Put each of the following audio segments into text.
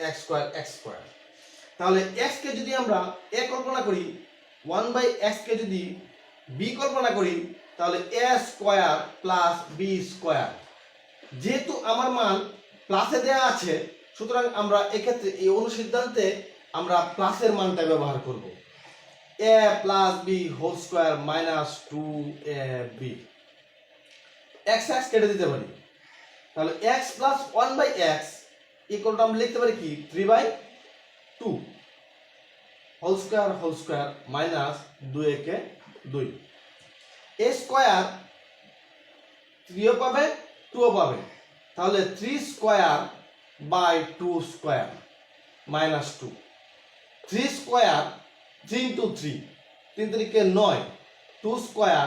X square. তাহলে x কে যদি আমরা এ কল্পনা করি, 1/x কে যদি বি কল্পনা করি, তাহলে এ স্কোয়ার প্লাস বি স্কোয়ার। যেহেতু আমার মান প্লাসে দেওয়া আছে, সুতরাং আমরা এক্ষেত্রে এই অনুসিদ্ধান্তে আমরা প্লাসের মানটা ব্যবহার করব। A plus B whole square minus 2ab। X x কেটে দিতে পারি, তাহলে x plus 1/x equal to আমরা লিখতে পারি কি 3/2 হোল স্কোয়ার মাইনাস 2 একে 2। এ স্কোয়ার 3 ও পাবে 2 ও পাবে, তাহলে 3 square by 2 square minus 2। 3 square 3 into 3, 3 3 9, 2 square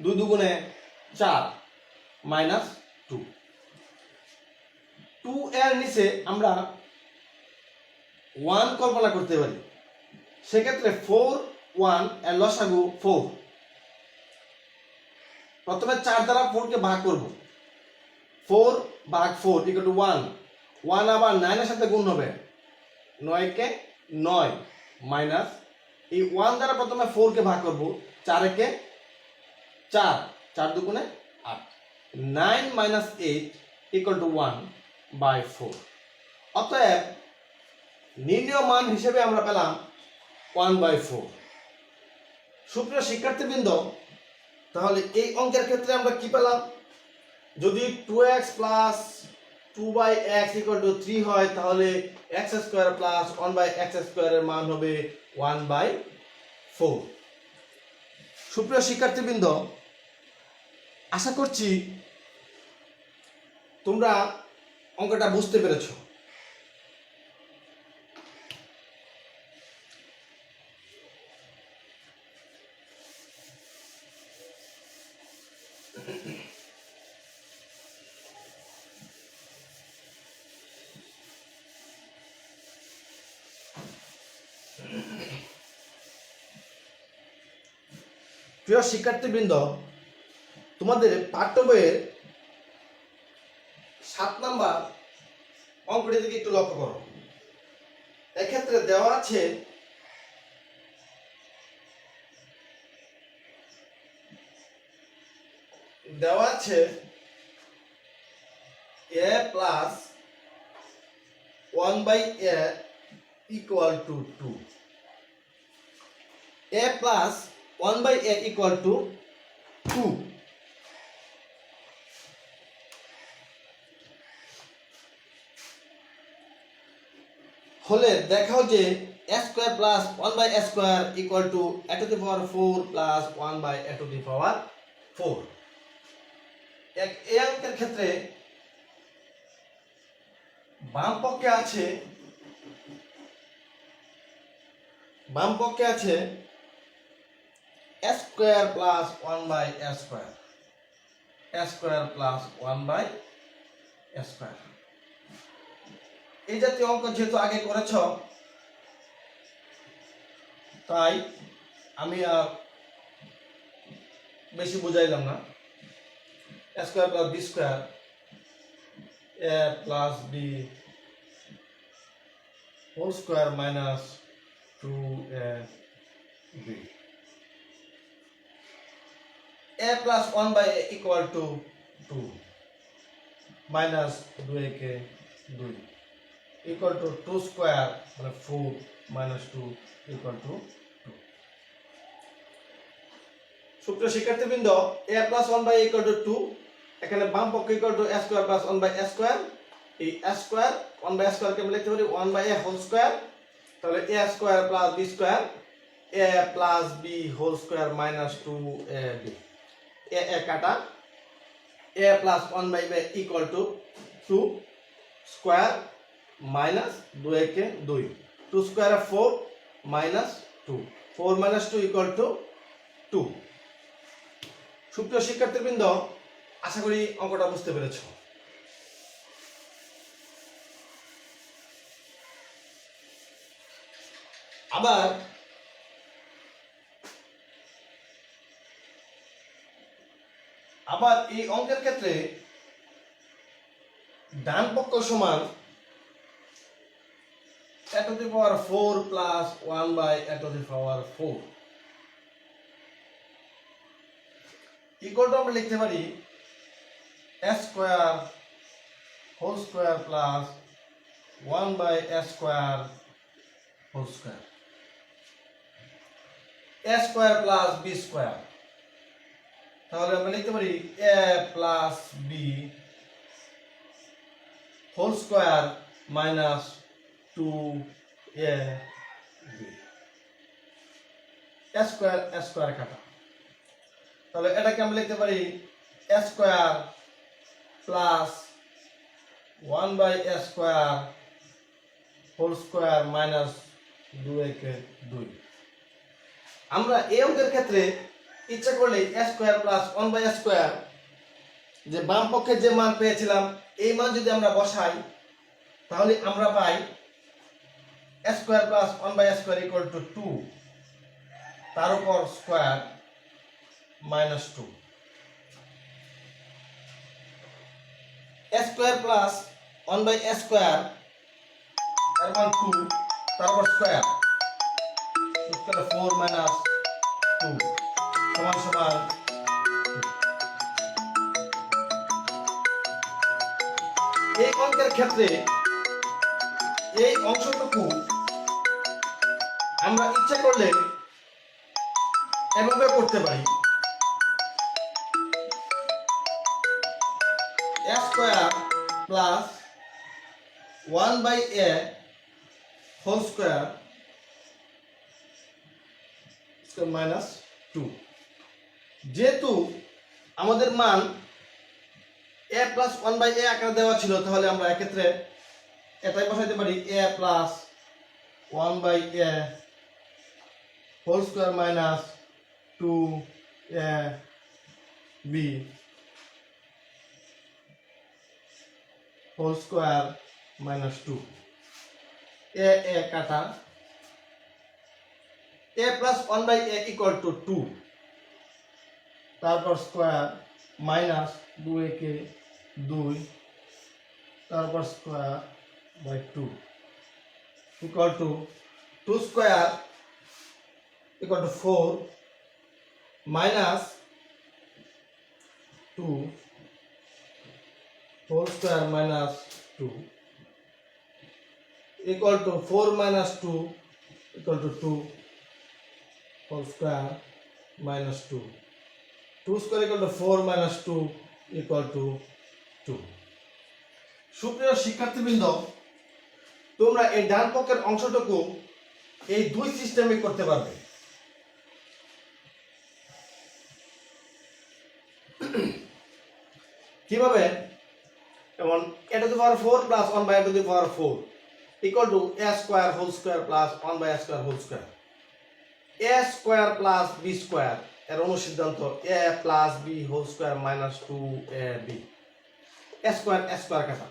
2 দুগুণে 4 মাইনাস 2। 2 এর নিচে আমরা 1 কল্পনা করতে পারি, সেক্ষেত্রে 4 1 এর লসাগু 4। প্রথমে 4 দ্বারা 4 কে ভাগ করব, 4 ভাগ 4 ইকুয়াল টু 1। 1 আবার 9 এর সাথে গুণ হবে, 9 কে 9 মাইনাস এই 1 দ্বারা প্রথমে 4 কে ভাগ করব, 4 একে 4, 4 দুগুণে 8, 9 মাইনাস 8 ইকুয়াল টু 1/4। অতএব নির্ণয় মান হিসেবে আমরা পেলাম 1/4। সুপ্রিয় শিক্ষার্থীবৃন্দ, তাহলে এই অঙ্কের ক্ষেত্রে আমরা কি পেলাম? যদি 2x plus 2/x equal to 3 হয়, তাহলে x স্কোয়ার প্লাস 1/x স্কোয়ারের মান হবে 1/4। সুপ্রিয় শিক্ষার্থীবৃন্দ, আশা করছি তোমরা অঙ্কটা বুঝতে পেরেছো। প্রিয় শিক্ষার্থীবৃন্দ, তোমাদের পাঠ্য বইয়ের 7 নাম্বার অঙ্কটির দিকে একটু লক্ষ্য করো। এক্ষেত্রে দেওয়া আছে a plus 1/a equal to 2। a plus 1/a equal to 2। হলে দেখাও যে a square plus 1/a square equal to a to the power 4 প্লাস 1/a টু দি পাওয়ার 4। এই অঙ্কের ক্ষেত্রে বাম পক্ষে আছে a square plus 1/a square, a square plus 1/a square. এই জাতীয় অঙ্ক যেহেতু আগে করেছ, তাই আমি আর বেশি বুঝাইলাম না। a square plus b square, a plus b whole square minus 2ab। a plus 1/a equal to 2 minus 2a কে 2 ইকুয়াল টু 2 স্কোয়ার মানে 4 মাইনাস 2 ইকুয়াল টু 2। সুপ্রিয় শিক্ষার্থীবৃন্দ, a plus 1/a equal to 2, এখানে বাম পক্ষ equal to a square plus 1/a square. এই a square 1/a square কে আমরা লিখতে পারি 1/a হোল স্কোয়ার, তাহলে a square plus b square, a plus b whole square minus 2ab। a কাটা, a plus 1/a equal to 2 square minus 2 কে 2, 2 square 4 minus 2, 4 minus 2 equal to 2। সুপ্রিয় শিক্ষার্থীবৃন্দ, আশা করি অঙ্কটা বুঝতে পেরেছ। আবার এই অঙ্কের ক্ষেত্রে ডান পক্ষ সমান a to the power 4 plus 1 by a to the power 4 equal to আমরা লিখতে পারি s square whole square plus 1 by s square whole square a square plus b square তাহলে আমরা লিখতে পারি a plus b whole square minus 2a b s square কাটা তাহলে এটাকে আমরা লিখতে পারি s square plus 1 by s square whole square minus 2a কে 2 আমরা এই অঙ্কের ক্ষেত্রে ইচ্ছা করলে s square plus 1 by s square যে বাম পক্ষে যে মান পেয়েছিলাম এই মান যদি আমরা বসাই তাহলে আমরা পাই s square plus 1 by s square equal to 2 তার উপর square minus 2 s square plus 1 by s square তার মান 2 তার উপর স্কয়ার 4 minus 2 সমান সমান এই অঙ্কের ক্ষেত্রে এই অংশটুকু আমরা ইচ্ছা করলে এভাবে করতে পারি s square plus 1 by a whole square minus 2 যেহেতু আমাদের মান a plus 1 by a আকারে দেওয়া ছিল তাহলে আমরা এক্ষেত্রে এটাই বসাইতে পারি a plus 1 by a whole square minus 2a b whole square minus 2 a কাটা a plus 1 by a equal to 2 তারপর স্কয়ার মাইনাস 2a কে 2 তারপর square by 2 equal to 2 square equal to 4 minus 2 whole square minus 2 equal to 4 minus 2 equal to 2 whole square minus 2 2 square equal to 4 minus 2 equal to 2 সুপ্রিয় শিক্ষার্থীবৃন্দ তোমরা এই ডান পক্ষের অংশটুকু এই দুই সিস্টেমে করতে পারবে কিভাবে যেমন a to the power 4 plus 1 by a to the power 4 equal to a square whole square plus 1 by a square whole square a square plus b square এর অনুসিদ্ধান্ত a plus b whole square minus 2ab a square কাটা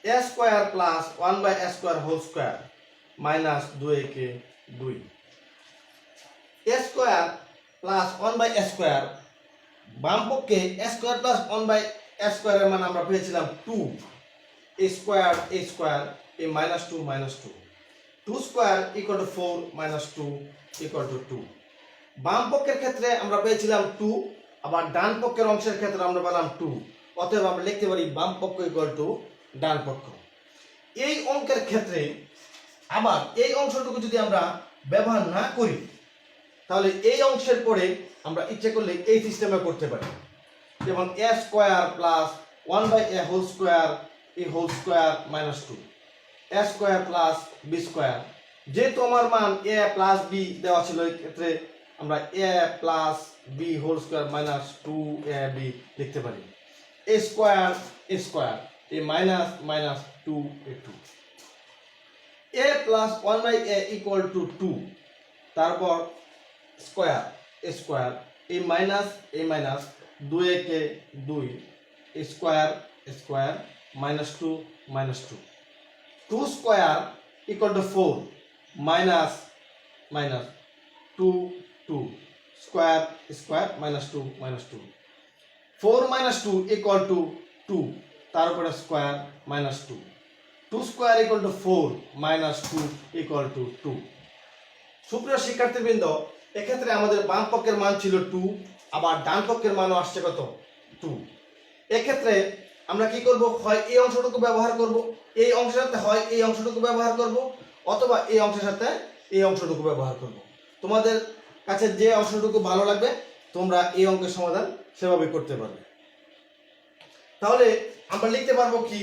a square plus 1 by a square whole square minus 2a কে 2 a square plus 1 by a square বাম পক্ষে a square plus 1 by a square এর মান আমরা পেয়েছিলাম 2 a square a minus 2 2 square equal to 4 minus 2 equal to 2 বাম পক্ষের ক্ষেত্রে আমরা পেয়েছিলাম 2 আবার ডান পক্ষের অংশের ক্ষেত্রে আমরা পেলাম 2 অতএব আমরা লিখতে পারি বাম পক্ষ ইকুয়াল টু ডান পক্ষ এই অঙ্কের ক্ষেত্রে আবার এই অংশটুকু যদি আমরা ব্যবহার না করি তাহলে এই অংশের পরে আমরা ইচ্ছে করলে এই সিস্টেমে করতে পারি যেমন a square plus 1 by a whole square minus 2 a square plus b square যেহেতু আমার মান a plus b দেওয়া ছিল এই ক্ষেত্রে আমরা a plus b whole square minus 2ab লিখতে পারি a square a minus 2a2 a plus 1 by a equal to 2 তারপর স্কয়ার a minus 2a কে 2 a square minus 2 2 square equal to 4 minus 2 square minus 2 4 minus 2 equal to 2 তার উপরে square minus 2 2 square equal to 4 minus 2 equal to 2। সুপ্রিয় শিক্ষার্থীবৃন্দ, এক্ষেত্রে আমাদের বাম পক্ষের মান ছিল 2, আবার ডান পক্ষের মানও আসছে কত 2। এক্ষেত্রে আমরা কি করব, হয় এই অংশটুকু ব্যবহার করব, এই অংশের সাথে হয় এই অংশটুকু ব্যবহার করব, অথবা এই অংশের সাথে এই অংশটুকু ব্যবহার করব। তোমাদের কাছে যে অংশটুকু ভালো লাগবে তোমরা এই অঙ্কের সমাধান সেভাবে করতে পারবে। তাহলে আমরা লিখতে পারবো কি,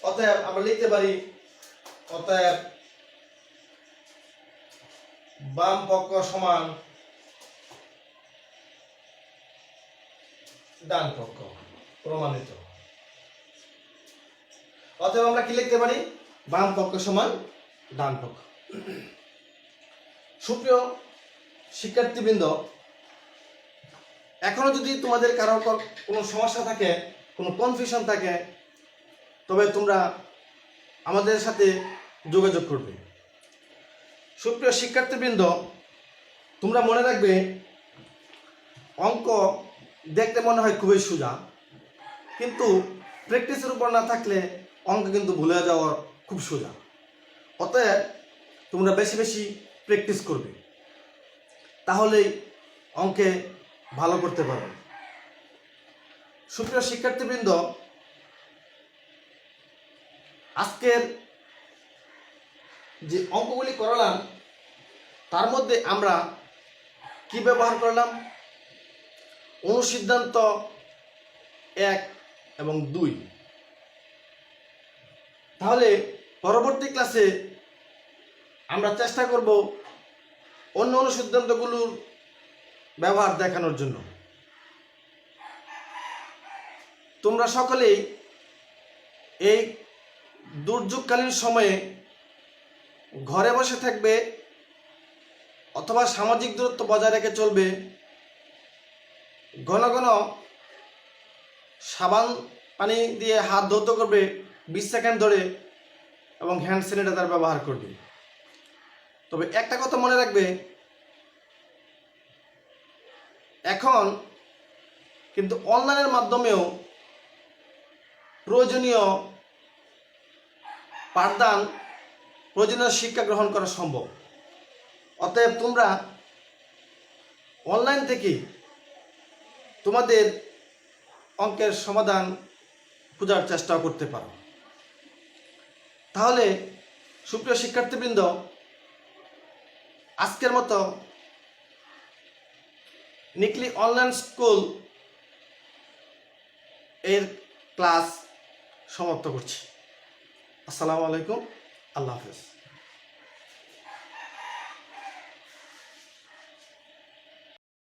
অতএব আমরা লিখতে পারি অতএব বাম পক্ষ সমান ডান পক্ষ, প্রমাণিত। অতএব আমরা কি লিখতে পারি, বাম পক্ষ সমান ডান পক্ষ। সুপ্রিয় শিক্ষার্থীবৃন্দ, এখনো যদি তোমাদের কারো কোনো সমস্যা থাকে, কোনো কনফিউশন থাকে, তবে তোমরা আমাদের সাথে যোগাযোগ করবে। সুপ্রিয় শিক্ষার্থীবৃন্দ, তোমরা মনে রাখবে অঙ্ক দেখতে মনে হয় খুবই সোজা, কিন্তু প্র্যাকটিসের উপর না থাকলে অঙ্ক কিন্তু ভুলে যাওয়ার খুব সোজা। অতএব তোমরা বেশি বেশি প্র্যাকটিস করবে, তাহলেই অঙ্কে ভালো করতে পারবে। সুপ্রিয় শিক্ষার্থীবৃন্দ, আজকের যে অঙ্কগুলি করালাম তার মধ্যে আমরা কি ব্যবহার করলাম, অনুসিদ্ধান্ত 1 এবং 2। তাহলে পরবর্তী ক্লাসে আমরা চেষ্টা করব অন্য অনুসিদ্ধান্তগুলোর ব্যবহার দেখানোর জন্য। তোমরা সকলেই এই দুর্যোগকালীন সময়ে ঘরে বসে থাকবে অথবা সামাজিক দূরত্ব বজায় রেখে চলবে, ঘন ঘন সাবান পানি দিয়ে হাত ধৌত করবে 20 সেকেন্ড ধরে, এবং হ্যান্ড স্যানিটাইজার ব্যবহার করবে। তবে একটা কথা মনে রাখবে, এখন কিন্তু অনলাইনের মাধ্যমেও প্রয়োজনীয় পাঠদান, প্রয়োজনীয় শিক্ষা গ্রহণ করা সম্ভব। অতএব তোমরা অনলাইন থেকে তোমাদের অঙ্কের সমাধান খোঁজার চেষ্টা করতে পারো। তাহলে সুপ্রিয় শিক্ষার্থীবৃন্দ, আজকের মতো নিকলি অনলাইন স্কুল এর ক্লাস সমাপ্ত করছি। আসসালামু আলাইকুম, আল্লাহ হাফেজ।